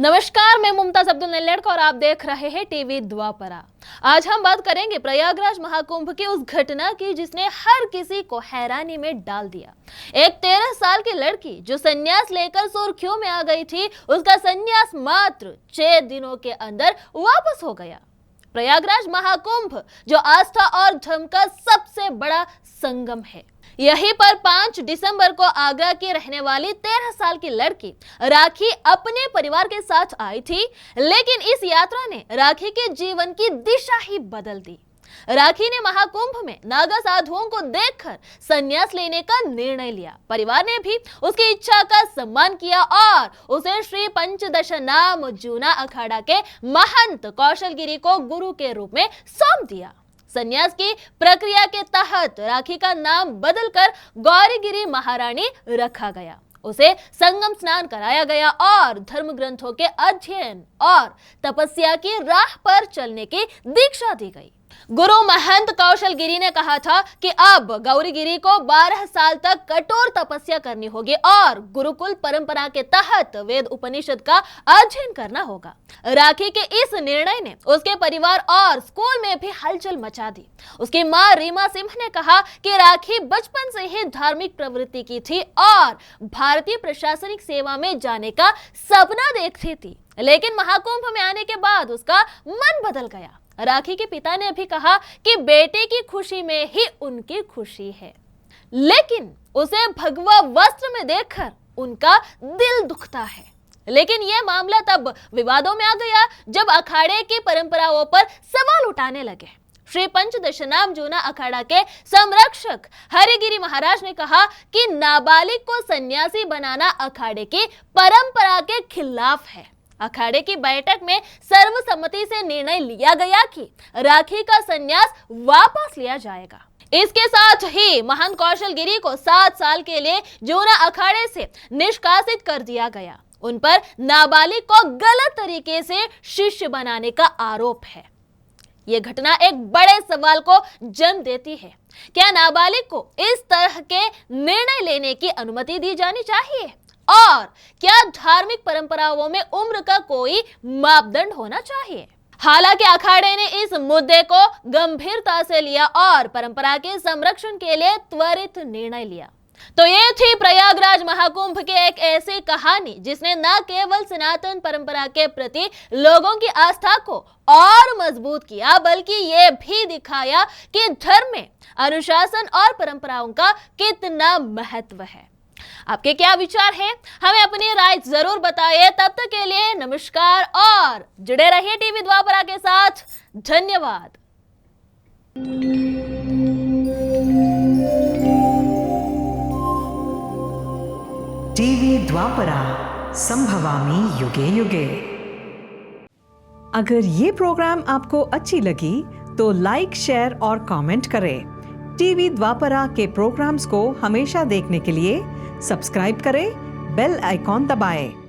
नमस्कार, मैं मुमताज अब्दुल नेल्लेड़का और आप देख रहे हैं टीवी द्वापरा। आज हम बात करेंगे प्रयागराज महाकुंभ की उस घटना की जिसने हर किसी को हैरानी में डाल दिया। एक 13 साल की लड़की जो संन्यास लेकर सुर्खियों में आ गई थी, उसका संन्यास मात्र 6 दिनों के अंदर वापस हो गया। प्रयागराज महाकुंभ जो आस्था और धर्म का सबसे बड़ा संगम है, यहीं पर 5 दिसंबर को आगरा की रहने वाली 13 साल की लड़की राखी अपने परिवार के साथ आई थी, लेकिन इस यात्रा ने राखी के जीवन की दिशा ही बदल दी। राखी ने महाकुंभ में नागा साधुओं को देखकर संन्यास लेने का निर्णय लिया। परिवार ने भी उसकी इच्छा का सम्मान किया और उसे श्री पंचदशनाम जूना अखाड़ा के महंत कौशलगिरी को गुरु के रूप में सौंप दिया। संन्यास की प्रक्रिया के तहत राखी का नाम बदलकर गौरीगिरी महारानी रखा गया। उसे संगम स्नान कराया गया और धर्म ग्रंथों के अध्ययन और तपस्या की राह पर चलने की दीक्षा दी गई। गुरु महंत कौशलगिरी ने कहा था कि अब गौरीगिरी को 12 साल तक कठोर तपस्या करनी होगी और गुरुकुल परंपरा के तहत वेद उपनिषद का अध्ययन करना होगा। राखी के इस निर्णय ने उसके परिवार और स्कूल में भी हलचल मचा दी। उसकी मां रीमा सिंह ने कहा कि राखी बचपन से ही धार्मिक प्रवृत्ति की थी और भारतीय प्रशासनिक सेवा में जाने का सपना देखती थी, लेकिन महाकुंभ में आने के बाद उसका मन बदल गया। राखी के पिता ने भी कहा कि बेटे की खुशी में ही उनकी खुशी है, लेकिन उसे भगवा वस्त्र में देखकर उनका दिल दुखता है। लेकिन यह मामला तब विवादों में आ गया जब अखाड़े की परंपराओं पर सवाल उठाने लगे। श्री पंचदशनाम जूना अखाड़ा के संरक्षक हरिगिरी महाराज ने कहा कि नाबालिग को सन्यासी बनाना अखाड़े की परंपरा के खिलाफ है। अखाड़े की बैठक में सर्वसम्मति से निर्णय लिया गया कि राखी का संन्यास वापस लिया जाएगा। इसके साथ ही महंत कौशलगिरी को 7 साल के लिए जूना अखाड़े से निष्कासित कर दिया गया। उन पर नाबालिग को गलत तरीके से शिष्य बनाने का आरोप है। यह घटना एक बड़े सवाल को जन्म देती है। क्या नाबालिग को इस तरह के निर्णय लेने की अनुमति दी जानी चाहिए? और क्या धार्मिक परंपराओं में उम्र का कोई मापदंड होना चाहिए? हालांकि अखाड़े ने इस मुद्दे को गंभीरता से लिया और परंपरा के संरक्षण के लिए त्वरित निर्णय लिया। तो ये थी प्रयागराज महाकुंभ की एक ऐसी कहानी जिसने न केवल सनातन परंपरा के प्रति लोगों की आस्था को और मजबूत किया, बल्कि ये भी दिखाया कि धर्म में अनुशासन और परंपराओं का कितना महत्व है। आपके क्या विचार हैं? हमें अपनी राय जरूर बताइए। तब तक के लिए नमस्कार और जुड़े रहिए टीवी द्वापरा के साथ। धन्यवाद। टीवी द्वापरा, संभवामि युगे युगे। अगर ये प्रोग्राम आपको अच्छी लगी तो लाइक, शेयर और कमेंट करें। टीवी द्वापरा के प्रोग्राम्स को हमेशा देखने के लिए सब्सक्राइब करें, बेल आइकॉन दबाएं।